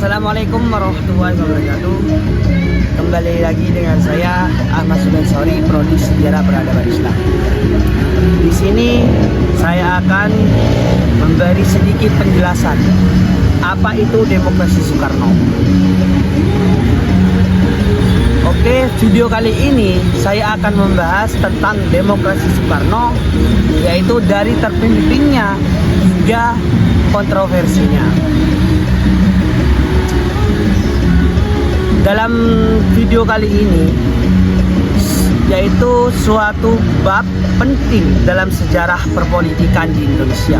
Assalamualaikum warahmatullahi wabarakatuh. Kembali lagi dengan saya Ahmad Subansori, Prodi Sejarah Peradaban Islam. Di sini saya akan memberi sedikit penjelasan apa itu demokrasi Soekarno. Oke, video kali ini saya akan membahas tentang demokrasi Soekarno, yaitu dari terpimpinnya hingga kontroversinya. Dalam video kali ini, yaitu suatu bab penting dalam sejarah perpolitikan di Indonesia.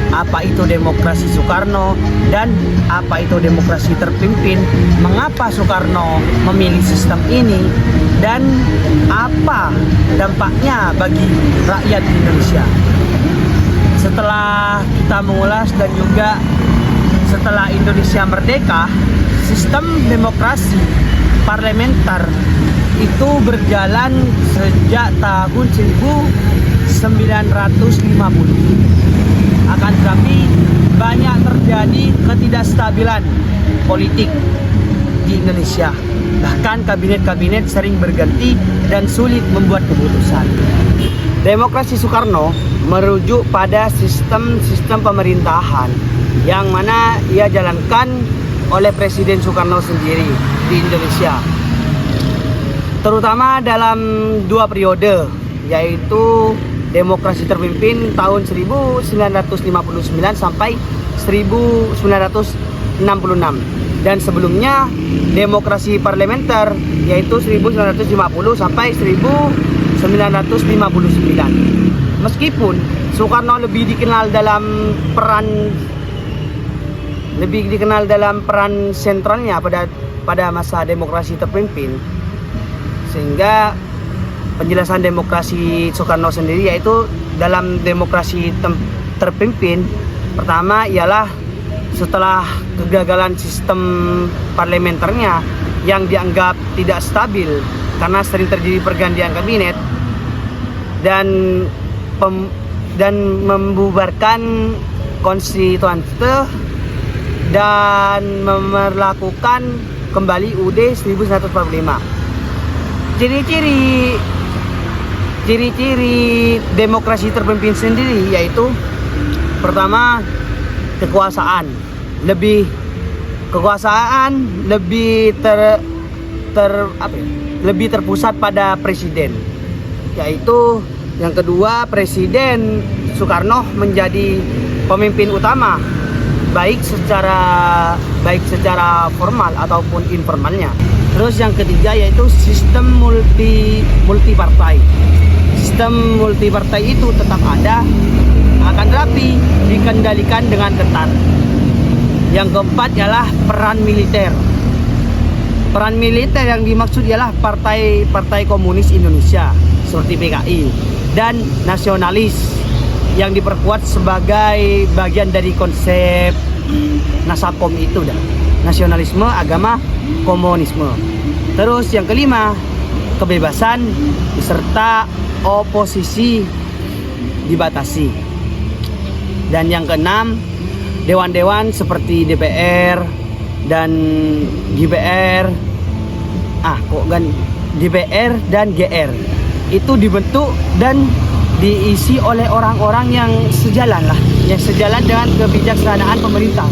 Apa itu demokrasi Soekarno dan apa itu demokrasi terpimpin, mengapa Soekarno memilih sistem ini, dan apa dampaknya bagi rakyat Indonesia. Setelah kita mengulas dan juga setelah Indonesia merdeka, sistem demokrasi parlementer itu berjalan sejak tahun 1950. Akan tetapi banyak terjadi ketidakstabilan politik di Indonesia. Bahkan kabinet-kabinet sering berganti dan sulit membuat keputusan. Demokrasi Soekarno merujuk pada sistem pemerintahan yang mana ia jalankan oleh Presiden Soekarno sendiri di Indonesia, terutama dalam dua periode, yaitu demokrasi terpimpin tahun 1959 sampai 1966, dan sebelumnya demokrasi parlementer, yaitu 1950 sampai 1959. Meskipun Soekarno lebih dikenal dalam peran sentralnya pada masa demokrasi terpimpin, sehingga penjelasan demokrasi Soekarno sendiri yaitu dalam demokrasi terpimpin, pertama ialah setelah kegagalan sistem parlementernya yang dianggap tidak stabil karena sering terjadi pergantian kabinet dan membubarkan konstituante dan memperlakukan kembali UUD 1945. Ciri-ciri demokrasi terpimpin sendiri yaitu pertama, kekuasaan lebih terpusat pada presiden. Yaitu yang kedua, Presiden Soekarno menjadi pemimpin utama baik secara formal ataupun informalnya. Terus yang ketiga yaitu sistem multipartai. Sistem multipartai itu tetap ada, akan tetapi dikendalikan dengan ketat. Yang keempat ialah peran militer. Peran militer yang dimaksud ialah partai komunis Indonesia seperti PKI dan nasionalis yang diperkuat sebagai bagian dari konsep Nasakom itu dah. Nasionalisme, agama, komunisme. Terus yang kelima, kebebasan beserta oposisi dibatasi. Dan yang keenam, dewan-dewan seperti DPR dan GPR, DPR dan GR itu dibentuk dan diisi oleh orang-orang yang sejalan dengan kebijaksanaan pemerintah.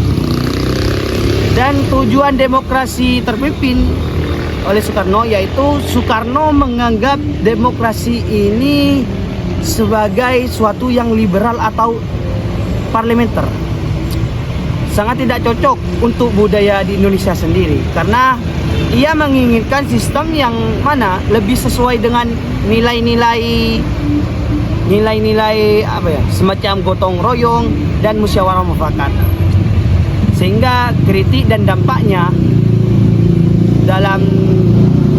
Dan tujuan demokrasi terpimpin oleh Soekarno yaitu Soekarno menganggap demokrasi ini sebagai suatu yang liberal atau parlementer. Sangat tidak cocok untuk budaya di Indonesia sendiri, karena ia menginginkan sistem yang mana lebih sesuai dengan nilai-nilai semacam gotong royong dan musyawarah mufakat. Sehingga kritik dan dampaknya dalam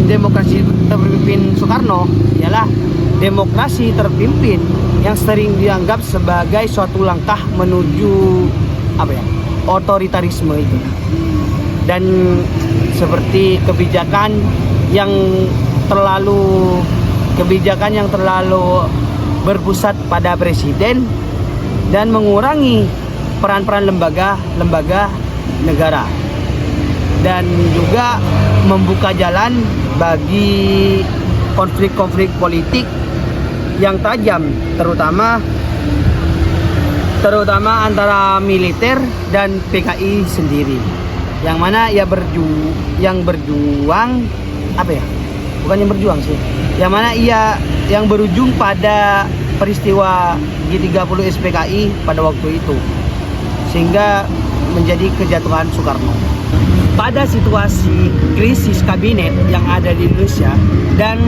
demokrasi terpimpin Soekarno ialah demokrasi terpimpin yang sering dianggap sebagai suatu langkah menuju otoritarisme itu. Dan seperti kebijakan yang terlalu berpusat pada presiden dan mengurangi peran-peran lembaga negara. dan juga membuka jalan bagi konflik-konflik politik yang tajam, terutama antara militer dan PKI sendiri, yang mana yang berjuang yang berujung pada peristiwa G30 SPKI pada waktu itu, sehingga menjadi kejatuhan Soekarno. Pada situasi krisis kabinet yang ada di Indonesia dan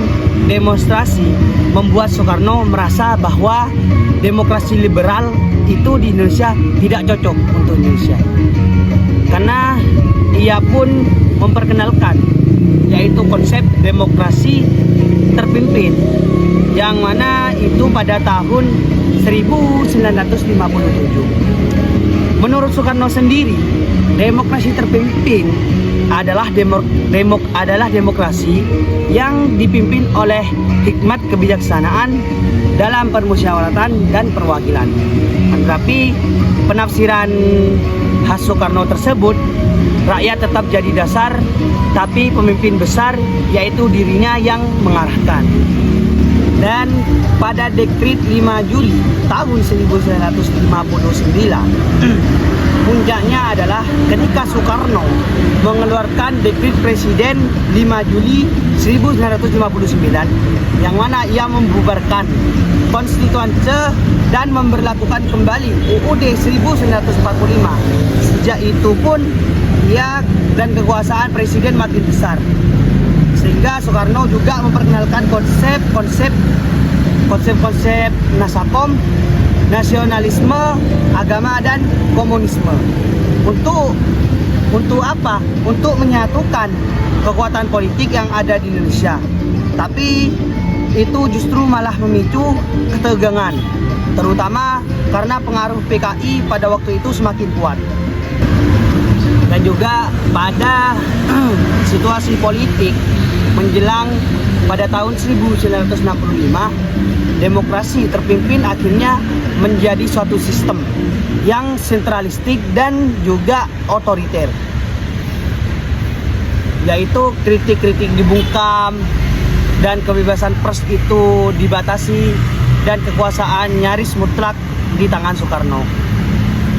demonstrasi membuat Soekarno merasa bahwa demokrasi liberal itu di Indonesia tidak cocok untuk Indonesia, karena ia pun memperkenalkan yaitu konsep demokrasi terpimpin, yang mana itu pada tahun 1957. Menurut Soekarno sendiri, demokrasi terpimpin adalah demokrasi yang dipimpin oleh hikmat kebijaksanaan dalam permusyawaratan dan perwakilan. Tetapi penafsiran khas Soekarno tersebut, rakyat tetap jadi dasar, tapi pemimpin besar yaitu dirinya yang mengarahkan. Dan pada dekrit 5 Juli tahun 1959, puncaknya adalah ketika Soekarno mengeluarkan dekrit Presiden 5 Juli 1959, yang mana ia membubarkan Konstituante dan memberlakukan kembali UUD 1945. Sejak itu pun ia dan kekuasaan Presiden makin besar, sehingga Soekarno juga memperkenalkan konsep Nasakom, nasionalisme, agama, dan komunisme. Untuk apa? Untuk menyatukan kekuatan politik yang ada di Indonesia. Tapi itu justru malah memicu ketegangan, terutama karena pengaruh PKI pada waktu itu semakin kuat. Dan juga pada situasi politik menjelang pada tahun 1965, demokrasi terpimpin akhirnya menjadi suatu sistem yang sentralistik dan juga otoriter, yaitu kritik-kritik dibungkam dan kebebasan pers itu dibatasi dan kekuasaan nyaris mutlak di tangan Soekarno.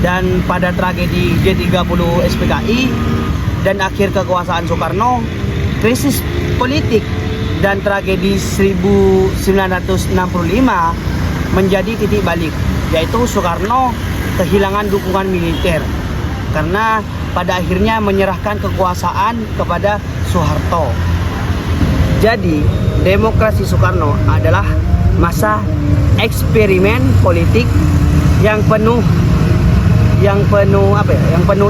Dan pada tragedi G30 SPKI dan akhir kekuasaan Soekarno, krisis politik dan tragedi 1965 menjadi titik balik, yaitu Soekarno kehilangan dukungan militer karena pada akhirnya menyerahkan kekuasaan kepada Soeharto. Jadi demokrasi Soekarno adalah masa eksperimen politik yang penuh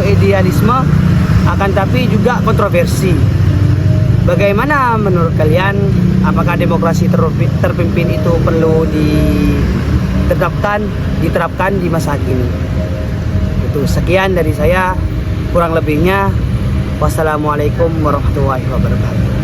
idealisme, akan tapi juga kontroversi. Bagaimana menurut kalian? Apakah demokrasi terpimpin itu perlu diterapkan di masa kini? Itu sekian dari saya, kurang lebihnya wassalamualaikum warahmatullahi wabarakatuh.